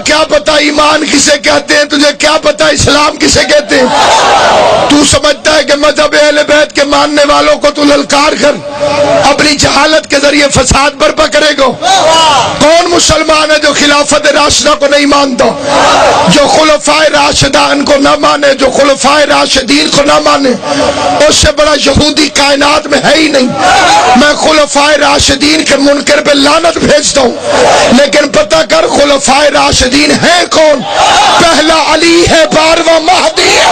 کیا پتا ایمان کسے کہتے ہیں، تجھے کیا پتا اسلام کسے کہتے ہیں؟ تو سمجھتا ہے کہ مذہب اہل بیت کے ماننے والوں کو تو للکار کر اپنی جہالت کے ذریعے فساد برپا کرے گا؟ کون مسلمان ہے جو خلافت راشدہ کو نہیں مانتا، جو خلفائے راشدان کو نہ مانے، جو خلفائے راشدین کو نہ مانے؟ اس سے بڑا یہودی کائنات میں ہے ہی نہیں۔ میں خلفائے راشدین کے منکر پہ لعنت بھیجتا ہوں، لیکن پتہ کر خلفائے راشدین ہیں کون؟ پہلا علی ہے، 12واں مہدی ہے۔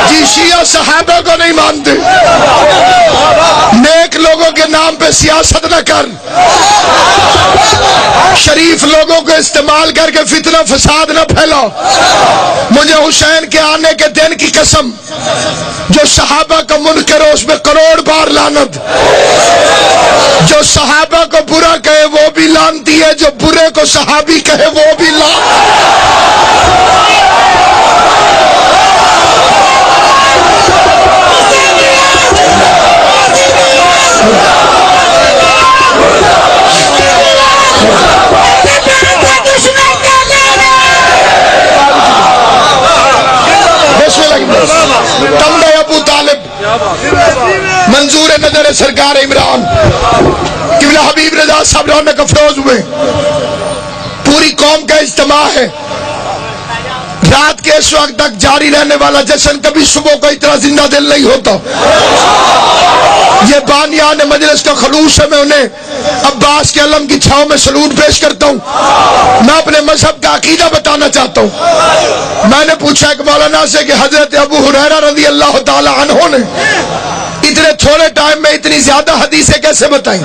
جی شیعہ صحابہ کو نہیں مانتے، نیک لوگوں کے نام پہ سیاست نہ کر، شریف لوگوں کو استعمال کر کے فتنہ فساد نہ پھیلا۔ مجھے حسین کے آنے کے دن کی قسم، جو صحابہ کا منکر ہو اس میں کروڑ بار لعنت، جو صحابہ کو برا کہے وہ بھی لعنتی ہے، جو برے کو صحابی کہے وہ بھی تمڈے ابو طالب منظور نظر سرکار عمران قبلہ حبیب رضا صاحب رونق افروز ہوئے، پوری قوم کا اجتماع ہے، رات کے اس وقت تک جاری رہنے والا جشن کبھی صبح کو اتنا زندہ دل نہیں ہوتا۔ یہ بانیان مجلس کا خلوص ہے، میں انہیں عباس کے علم کی چھاؤں میں سلوٹ پیش کرتا ہوں۔ میں اپنے مذہب کا عقیدہ بتانا چاہتا ہوں۔ میں نے پوچھا ایک مولانا سے کہ حضرت ابو ہریرہ رضی اللہ تعالی عنہ نے اتنے تھوڑے ٹائم میں اتنی زیادہ حدیثیں کیسے بتائیں؟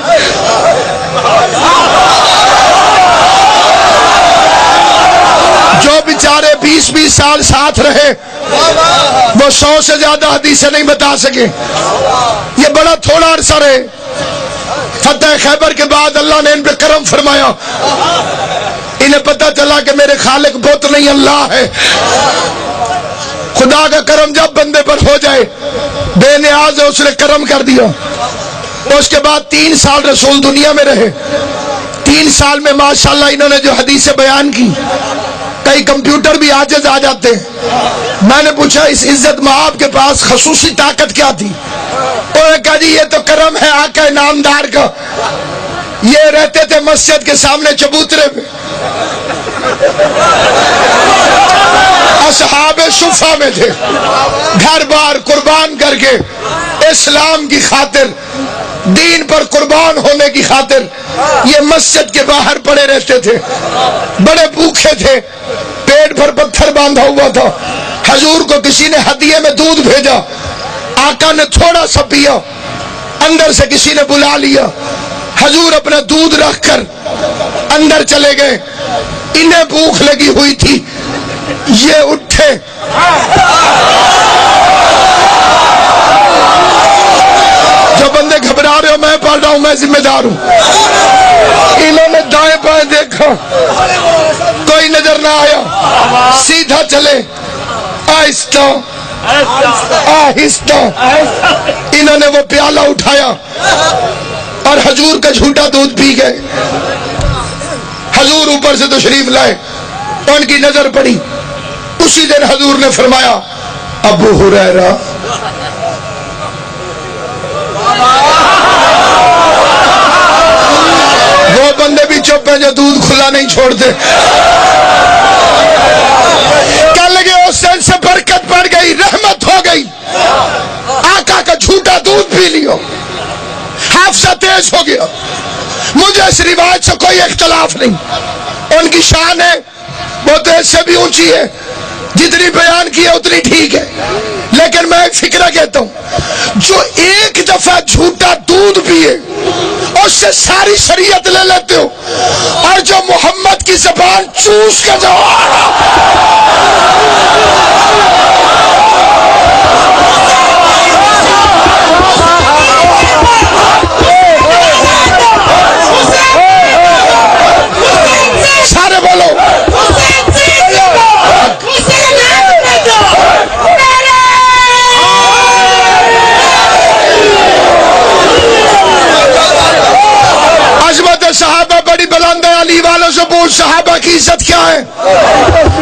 جو بیچارے 20 سال ساتھ رہے وہ 100 سے زیادہ حدیثیں نہیں بتا سکے، یہ بڑا تھوڑا عرصہ رہے۔ فتح خیبر کے بعد اللہ نے ان پہ کرم فرمایا، انہیں پتہ چلا کہ میرے خالق بت نہیں اللہ ہے۔ خدا کا کرم جب بندے پر ہو جائے، بے نیاز ہے، اس نے کرم کر دیا۔ اس کے بعد 3 سال رسول دنیا میں رہے، 3 سال میں ماشاءاللہ انہوں نے جو حدیثیں بیان کی، کئی کمپیوٹر بھی عاجز آ جاتے ہیں۔ میں نے پوچھا اس عزت مآب کے پاس خصوصی طاقت کیا تھی؟ انہوں نے کہا جی یہ تو کرم ہے آقا نامدار کا، یہ رہتے تھے مسجد کے سامنے چبوترے پہ، اصحاب صفہ میں تھے، گھر بار قربان کر کے اسلام کی خاطر، دین پر قربان ہونے کی خاطر یہ مسجد کے باہر پڑے رہتے تھے، بڑے بھوکے تھے، پیٹ پر پتھر باندھا ہوا تھا۔ حضور کو کسی نے ہدیے میں دودھ بھیجا، آقا نے تھوڑا سا پیا، اندر سے کسی نے بلا لیا، حضور اپنا دودھ رکھ کر اندر چلے گئے، انہیں بھوک لگی ہوئی تھی، یہ اٹھے، جو بندے گھبرا رہے ہو میں پڑھ رہا ہوں، میں ذمہ دار ہوں، انہوں نے دائیں بائیں دیکھا، کوئی نظر نہ آیا، سیدھا چلے، آہستہ آہستہ انہوں نے وہ پیالہ اٹھایا اور حضور کا جھوٹا دودھ پی گئے۔ حضور اوپر سے تشریف لائے، ان کی نظر پڑی، اسی دن حضور نے فرمایا ابو ہریرہ وہ بندے بھی چپ ہیں جو دودھ کھلا نہیں چھوڑتے۔ کہنے لگے اس دن سے برکت بڑھ گئی، رحمت ہو گئی، آقا کا جھوٹا دودھ پی لیا، حافظہ تیز ہو گیا۔ مجھے اس روایت سے کوئی اختلاف نہیں، ان کی شان ہے، وہ تو اس سے بھی اونچی ہے، جتنی بیان کی ہے اتنی ٹھیک ہے، لیکن میں ایک فکرہ کہتا ہوں، جو ایک دفعہ جھوٹا دودھ پیے اس سے ساری شریعت لے لیتے ہو، اور جو محمد کی زبان چوس کے والوں سے پوچھ صحابہ کی عزت کیا ہے،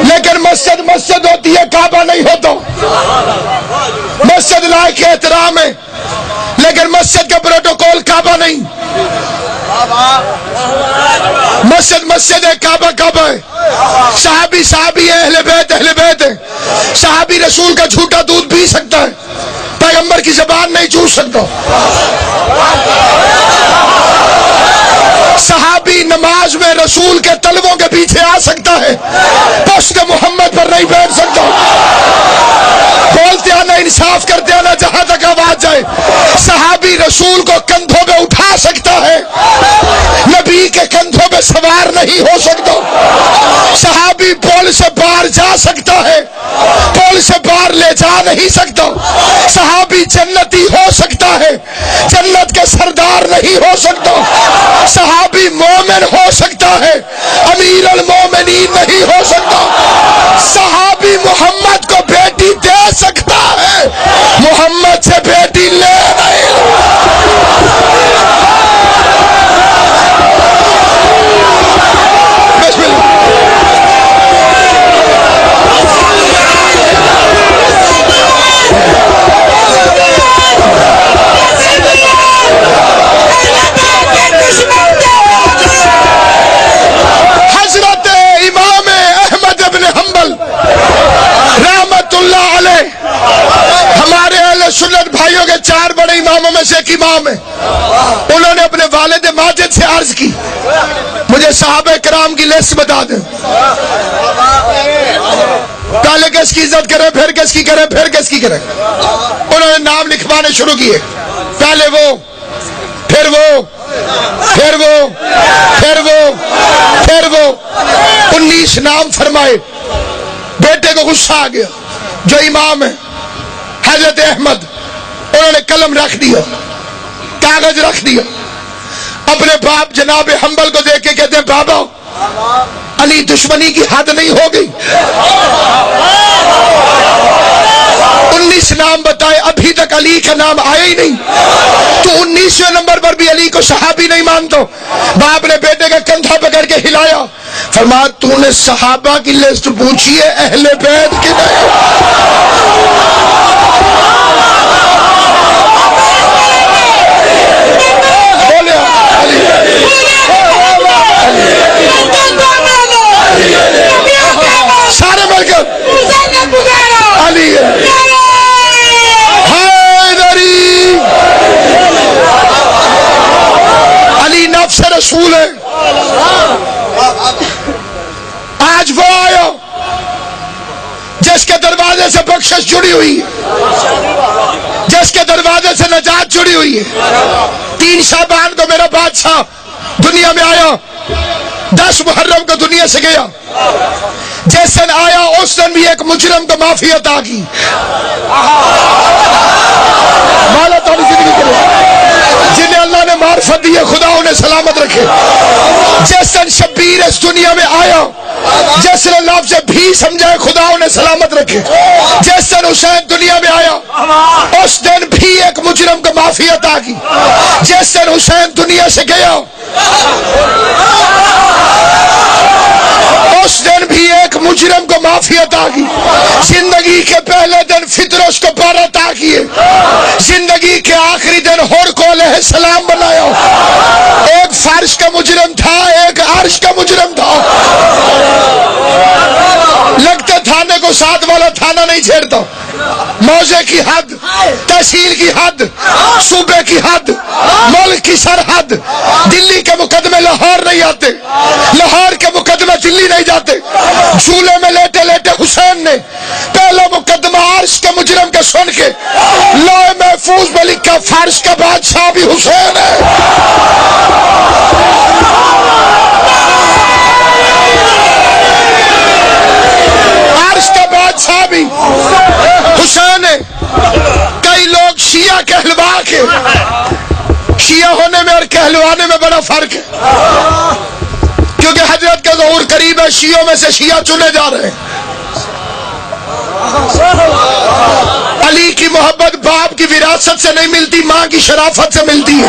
لیکن مسجد مسجد ہوتی ہے، کعبہ نہیں ہوتا۔ مسجد لائق احترام ہے، لیکن مسجد کا پروٹوکول کعبہ نہیں۔ مسجد مسجد ہے، کعبہ کعبہ ہے۔ صحابی صحابی ہے، اہل بیت اہل بیت ہے۔ صحابی رسول کا جھوٹا دودھ پی سکتا ہے، پیغمبر کی زبان نہیں چوس سکتا۔ صحابی نماز میں رسول کے طلبوں کے پیچھے آ سکتا ہے، پشت محمد پر نہیں بیٹھ سکتا۔ بولتے آنا، انصاف کرتے آنا، جہاں تک آواز جائے۔ صحابی رسول کو کندھوں پہ اٹھا سکتا ہے، نبی کے کندھوں پہ سوار نہیں ہو سکتا۔ صحابی پول سے باہر جا سکتا ہے، پول سے باہر لے جا نہیں سکتا۔ صحابی جنتی ہو سکتا ہے، جنت کے سردار نہیں ہو سکتا۔ صحابی مومن ہو سکتا ہے، امیر المومنین نہیں ہو سکتا۔ صحابی محمد کو بیٹی دے سکتا ہے، محمد سے بیٹی لے نہیں۔ بسم اللہ۔ حضرت امام احمد ابن حنبل رحمت اللہ علیہ ہمارے اہل سنت بھائیوں کے 4 بڑے اماموں میں سے ایک امام ہے۔ انہوں نے اپنے والد ماجد سے عرض کی، مجھے صحابہ کرام کی لسٹ بتا دیں، پہلے کس کی عزت کریں، پھر کس کی کریں، پھر کس کی کریں۔ انہوں نے نام لکھوانے شروع کیے، پہلے وہ، پھر وہ، پھر وہ، پھر وہ، پھر وہ، 19 نام فرمائے۔ بیٹے کو غصہ آ گیا، جو امام ہے حضرت احمد، انہوں نے قلم رکھ دیا، کاغذ رکھ دیا، اپنے باپ جناب حنبل کو دیکھ کے کہتے ہیں، بابا علی دشمنی کی حد نہیں ہو گئی؟ 19 نام بتائے، ابھی تک علی کا نام آیا ہی نہیں، تو 19ویں نمبر پر بھی علی کو صحابی نہیں مانتا۔ باپ نے بیٹے کا کندھا پکڑ کے ہلایا، فرمایا تو نے صحابہ کی لسٹ پوچھی ہے، اہل بیت کی نہیں۔ بولے علی، سارے مل کر علی حیدری، علی نفس رسول ہے۔ آج وہ آیا جس کے دروازے سے بخشش جڑی ہوئی ہے، جس کے دروازے سے نجات جڑی ہوئی ہے۔ 3 شعبان کو میرا بادشاہ دنیا میں آیا، 10 محرم کو دنیا سے گیا۔ جس دن آیا اس دن بھی ایک مجرم کو معافی عطا کی۔ مولا تعالی زندگی کرے، جنہیں اللہ نے معرفت دی ہے، خدا انہیں سلامت رکھے۔ جس دن شبیر اس دنیا میں آیا، جس نے لفظ بھی سمجھائے، خدا انہیں سلامت رکھے۔ جس دن حسین دنیا میں آیا، اس دن بھی ایک مجرم کو معافی عطا کی۔ جس دن حسین دنیا سے گیا، اس دن بھی ایک مجرم کو معافی عطا کی۔ زندگی کے پہلے دن فطر اس کو پر عطا کیے، زندگی کے آخری دن حور کو علیہ السلام بنایا۔ ایک فرش کا مجرم تھا، ایک عرش کا مجرم تھا۔ لگتے تھانے کو ساتھ والا تھانہ نہیں چھیڑتا، موضع کی حد، تحصیل کی حد، صوبے کی حد، ملک کی سرحد۔ دلی کے مقدمے لاہور نہیں آتے، لاہور کے مقدمے دلی نہیں جاتے۔ جھولے میں لیٹے لیٹے حسین نے پہلا مقدمہ عرش کے مجرم کے سن کے لوح محفوظ میں لکھا، فرش کا بادشاہ بھی حسین ہے۔ عرش کا بادشاہ بھی حسین ہے۔ کئی لوگ شیعہ کہلوا کے، شیعہ ہونے میں اور کہلوانے میں بڑا فرق ہے، کیونکہ حضرت کا ظہور قریب ہے، شیعوں میں سے شیعہ چنے جا رہے ہیں۔ علی کی محبت باپ کی وراثت سے نہیں ملتی، ماں کی شرافت سے ملتی ہے۔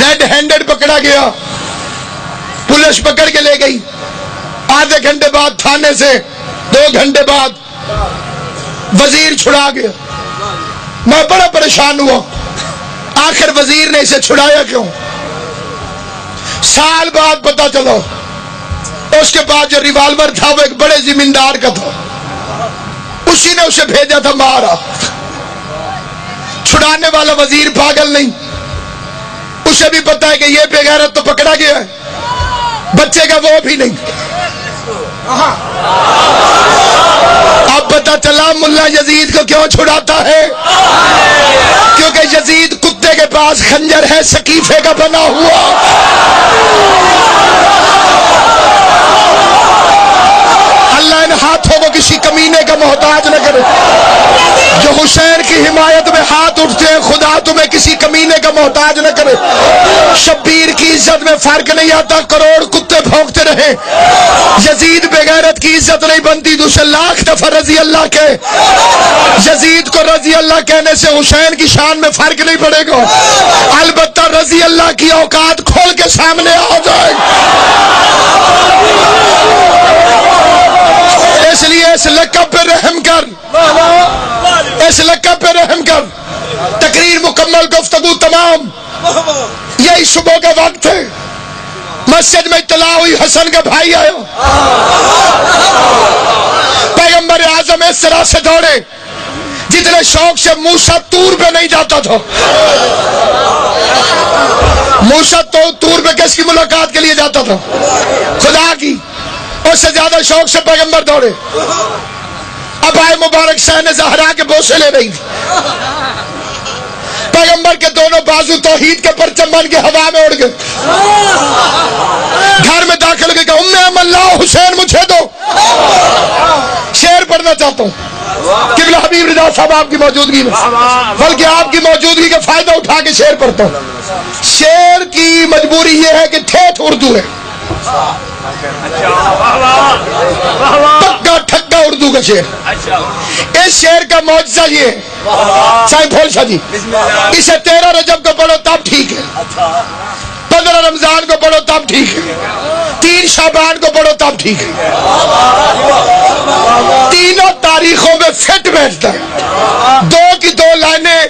ریڈ ہینڈڈ پکڑا گیا، پولیس پکڑ کے لے گئی، آدھے گھنٹے بعد تھانے سے 2 گھنٹے بعد وزیر چھڑا گیا۔ میں بڑا پریشان ہوا، آخر وزیر نے اسے چھڑایا کیوں؟ سال بعد پتا چلا اس کے پاس جو ریوالور تھا وہ ایک بڑے زمیندار کا تھا، اسی نے اسے بھیجا تھا مارا۔ چھڑانے والا وزیر پاگل نہیں، اسے بھی پتا ہے کہ یہ بے غیرت تو پکڑا گیا ہے، بچے کا وہ بھی نہیں۔ اب پتا چلا ملا یزید کو کیوں چھڑاتا ہے، کیونکہ یزید کتے کے پاس خنجر ہے سقیفے کا بنا ہوا۔ اللہ ان ہاتھوں کو کسی کمینے کا محتاج نہ کرے۔ جو حسین کی حمایت میں ہاتھ اٹھتے ہیں خدا تمہیں کسی کمینے کا محتاج نہ کرے۔ شبیر کی عزت میں فرق نہیں آتا، کروڑ کتے بھونکتے رہے، یزید بے غیرت کی عزت نہیں بنتی، دوسرے لاکھ دفعہ رضی اللہ کہے، یزید کو رضی اللہ کہنے سے حسین کی شان میں فرق نہیں پڑے گا، البتہ رضی اللہ کی اوقات کھول کے سامنے آ جائے۔ اس لیے اس لقب پہ رحم کر، اس لقب پہ رحم کر۔ تقریر مکمل، گفتگو تمام، یہی صبح کا وقت ہے، مسجد میں اطلاع ہوئی حسن کا بھائی آیا، پیغمبر اعظم اس طرح سے دوڑے جتنے شوق سے موسیٰ طور پہ نہیں جاتا تھا۔ موسیٰ تو طور پہ کس کی ملاقات کے لیے جاتا تھا؟ خدا کی۔ اس سے زیادہ شوق سے پیغمبر دوڑے، اب آئے مبارک سہن زہرا کے بوسے لے رہی تھی، پیغمبر کے دونوں بازو توحید کے پرچم بن کے ہوا میں اڑ گئے، گھر میں داخل گئے کہ ام اللہ حسین مجھے دو، شعر پڑھنا چاہتا ہوں قبلہ حبیب رضا صاحب آپ کی موجودگی میں، بلکہ آپ کی موجودگی کا فائدہ اٹھا کے شعر پڑھتا ہوں۔ شعر کی مجبوری یہ ہے کہ ٹھیٹھ اردو ہے، پکا ٹھکا اردو کا شعر۔ اس شعر کا معجزہ یہ ہے، سائیں پھول شاہ جی، اسے 13 رجب کو پڑھو تب ٹھیک ہے، 15 رمضان کو پڑھو تب ٹھیک ہے، 3 شعبان کو پڑھو تب ٹھیک ہے، تینوں تاریخوں میں فٹ بیٹھتا ہے۔ 2 کی 2 لائنیں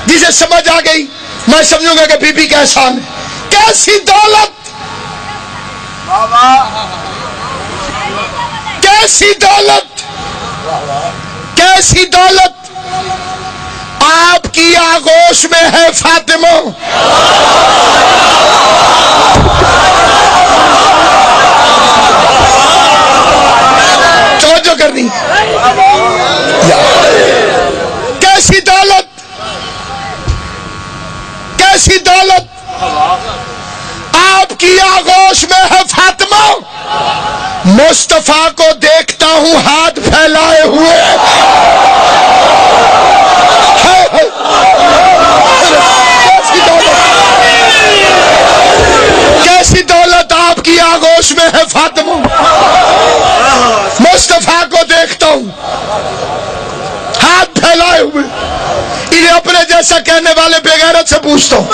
جسے سمجھ آ گئی میں سمجھوں گا کہ بی بی کا احسان ہے۔ کیسی دولت، کیسی دولت، کیسی دولت آپ کی آغوش میں ہے فاطمہ، توجہ کرنی، کیسی دولت، کیسی دولت آپ کی آغوش میں ہے فاطمہ، مصطفیٰ کو دیکھتا ہوں ہاتھ پھیلائے ہوئے، کیسی دولت آپ کی آغوش میں ہے فاطمہ، مصطفیٰ کو دیکھتا ہوں ہاتھ پھیلائے ہوئے۔ انہیں اپنے جیسا کہنے والے بے غیرت سے پوچھتا ہوں،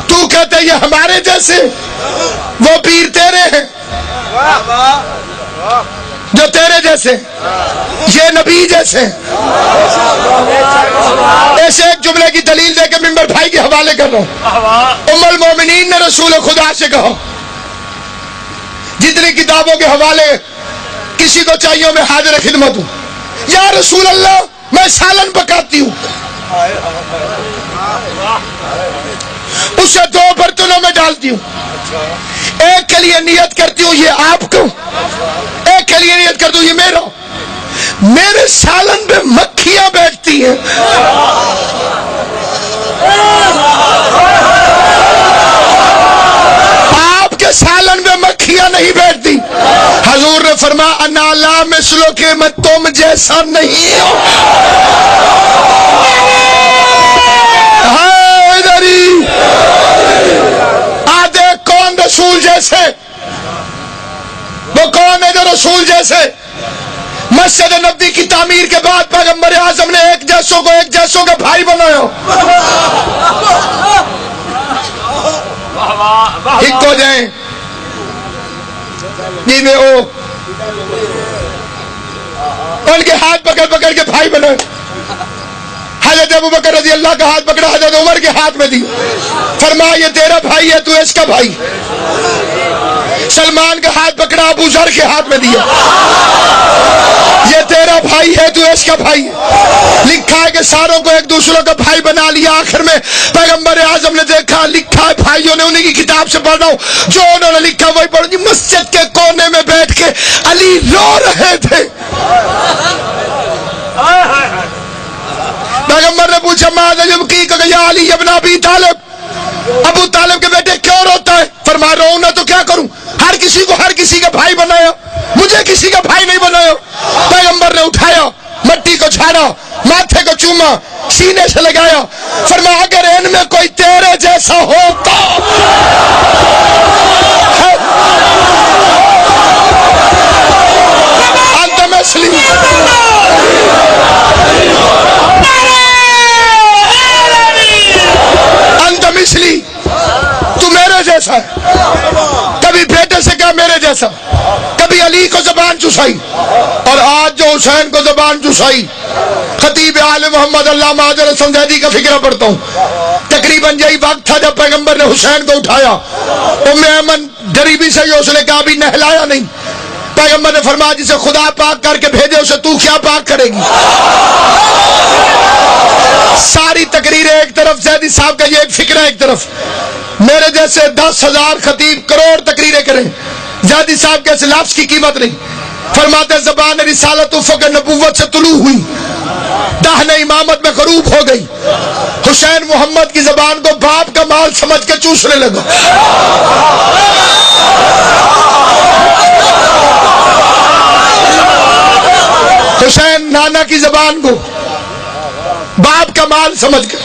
تو کہتے یہ ہمارے جیسے، وہ پیر تیرے ہیں جو تیرے جیسے، یہ نبی جیسے۔ ایسے ایک جملے کی دلیل دے کے ممبر بھائی کے حوالے کر رہا ہوں، ام المومنین نے رسول خدا سے کہا، جتنی کتابوں کے حوالے کسی کو چاہیے میں حاضر خدمت ہوں، یا رسول اللہ میں سالن پکاتی ہوں، اسے 2 برتنوں میں ڈالتی ہوں، ایک کے لیے نیت کرتی ہوں یہ آپ کو، ایک کے لیے نیت کرتی ہوں یہ میرا، میرے سالن پہ مکھیاں بیٹھتی ہیں، آپ کے سالن پہ مکھیاں نہیں بیٹھتی۔ حضور نے فرمایا انا لا مثلو کہ میں تم جیسا نہیں ہوں، ادھر ہی آدھے کون رسول جیسے، وہ کون ہے جو رسول جیسے؟ مسجد نبوی کی تعمیر کے بعد پیغمبر اعظم نے ایک جیسوں کو ایک جیسوں کا بھائی بنایا، ایک ہو جائیں جی میں وہ ان کے ہاتھ پکڑ پکڑ کے بھائی بنے. حضرت ابوبکر رضی اللہ کا ہاتھ پکڑا, حضرت عمر کے ہاتھ میں دی, فرمایا یہ تیرا بھائی ہے, تو اس کا بھائی. سلمان کا ہاتھ پکڑا, ابو ذر کے ہاتھ میں دیا, یہ تیرا بھائی ہے, تو اس کا بھائی. لکھا ہے کہ ساروں کو ایک دوسروں کا بھائی بنا لیا. آخر میں پیغمبر اعظم نے دیکھا لکھا ہے بھائیوں نے انہیں کی کتاب سے پڑھ رہا ہوں, جو انہوں نے لکھا وہی پڑھ. مسجد کے کونے میں بیٹھ کے علی رو رہے تھے. پیغمبر نے پوچھا ماذا یبکی کہ یا علی ابن ابی طالب, ابو طالب کے بیٹے کیوں روتا ہے؟ فرمایا رو نہ تو کیا کروں, ہر کسی کو ہر کسی کا بھائی بنایا, مجھے کسی کا بھائی نہیں بنایا. پیغمبر نے اٹھایا, مٹی کو جھاڑا, ماتھے کو چوما, سینے سے لگایا, فرمایا اگر ان میں کوئی تیرے جیسا ہوتا انت مثلی, انت مثلی, تو میرے جیسا ہے. کبھی بیٹے سے کہا میرے جیسا, کبھی علی کو زبان چسائی, اور آج جو حسین کو زبان چسائی. خطیب عالم محمد علامہ حاجر حسن زیدی کا فکرہ پڑھتا ہوں. تقریباً یہی وقت تھا جب پیغمبر نے حسین کو اٹھایا. ام ایمن ڈریبی سے اس نے کہا ابھی نہلایا نہیں. پیغمبر نے فرمایا جسے خدا پاک کر کے بھیجے اسے تو کیا پاک کرے گی. ساری تقریر ایک طرف, زیدی صاحب کا یہ ایک فکرہ ایک طرف. میرے جیسے 10,000 خطیب کروڑ تقریریں کریں, زیدی صاحب کے اس لفظ کی قیمت نہیں. فرماتے زبان رسالت افق نبوت سے طلوع ہوئی, دہن امامت میں غروب ہو گئی. حسین محمد کی زبان کو باپ کا مال سمجھ کے چوسنے لگا. حسین نانا کی زبان کو باپ کا مال سمجھ کر.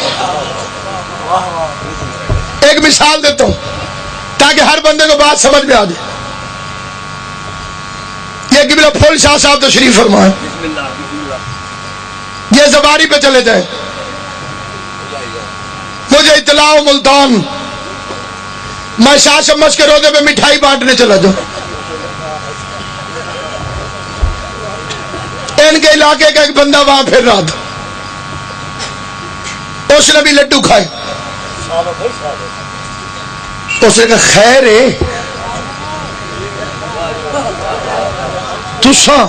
ایک مثال دیتا ہوں تاکہ ہر بندے کو بات سمجھ میں آ جائے. یہ قبلہ پھول شاہ صاحب تشریف فرمائیں, یہ زباری پہ چلے جائیں. مجھے اطلاع ملتان, میں شاہ شمس کے روزے میں مٹھائی بانٹنے چلا جاؤں. ان کے علاقے کا ایک بندہ وہاں پھر رہا تھا, اس نے بھی لڈو کھائے. اس نے کہا خیر ہے تسا.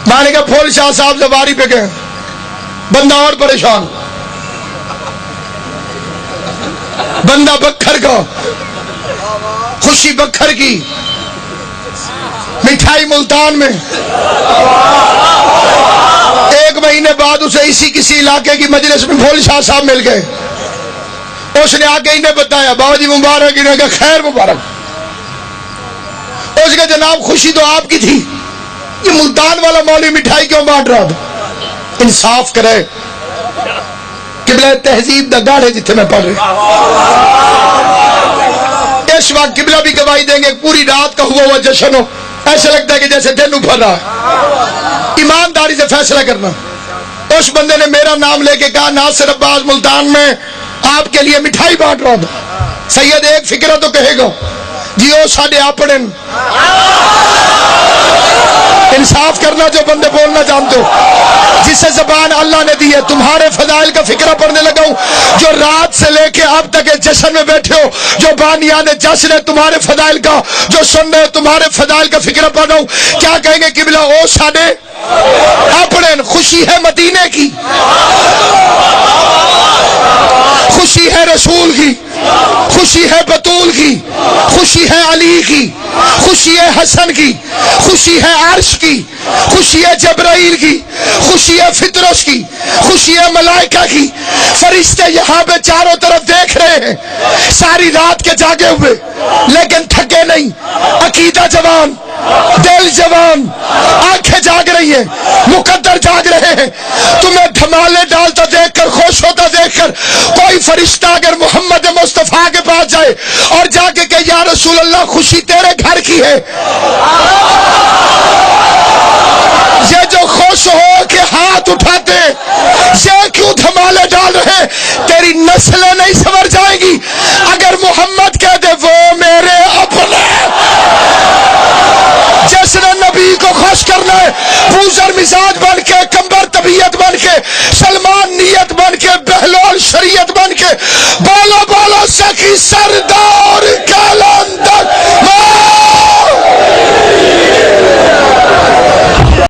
میں نے کہا پھول شاہ صاحب زباری پہ گئے, بندہ اور پریشان, بندہ بکھر کا, خوشی بکھر کی, مٹھائی ملتان میں. ایک مہینے بعد اسے اسی کسی علاقے کی مجلس میں پھول شاہ صاحب مل گئے. اس نے آ کے انہیں بتایا بابا جی مبارک, انہیں کہا خیر مبارک. اس کے جناب خوشی تو آپ کی تھی, یہ ملتان والا مولوی مٹھائی کیوں بانٹ رہا تھا؟ انصاف کرے. قبلہ تہذیب دا گاڑھ ہے جتنے میں پڑھ رہے. اس وقت قبلہ بھی گواہی دیں گے, پوری رات کا ہوا جشن ہو, ایسا لگتا ہے کہ جیسے دن ابھر رہا ہے. ایمانداری سے فیصلہ کرنا. اس بندے نے میرا نام لے کے کہا ناصر عباس ملتان میں آپ کے لیے مٹھائی بانٹ رہا تھا. سید ایک فکرہ تو کہے گا جیو ساڈے اپنے. انصاف کرنا جو بندے بولنا جانتے ہو. جسے زبان اللہ نے دی ہے, تمہارے فضائل کا فکرہ پڑھنے لگا ہوں. جو رات سے لے کے اب تک جشن میں بیٹھے ہو, جو بانیان جشن ہے تمہارے فضائل کا, جو سن رہے تمہارے فضائل کا فکرہ پڑھ رہا ہوں. کیا کہیں گے قبلہ او ساڈے اپنے. خوشی ہے مدینے کی, خوشی ہے رسول کی, خوشی ہے بطول کی, خوشی ہے علی کی, خوشی ہے حسن کی, خوشی ہے عرش کی, خوشی ہے جبرائیل کی, خوشی ہے فطرس کی, خوشی ہے ملائکہ کی. فرشتے یہاں پہ چاروں طرف دیکھ رہے ہیں, ساری رات کے جاگے ہوئے لیکن تھکے نہیں. عقیدہ جوان, دل جوان, آنکھیں جاگ رہی ہیں, مقدر جاگ رہے ہیں. تمہیں دھمالے ڈالتا دیکھ کر, خوش ہوتا دیکھ کر, کوئی فرشتہ اگر محمد مصطفیٰ کے پاس جائے اور جا کے کہ یا رسول اللہ خوشی تیرے گھر کی ہے, یہ جو خوش ہو کے ہاتھ اٹھاتے یہ کیوں دھمالے ڈال رہے؟ تیری نسلیں نہیں سنور جائیں گی سلمان نیت بن کے، بہلول شریعت بن کے، بولو بولو سخی سردار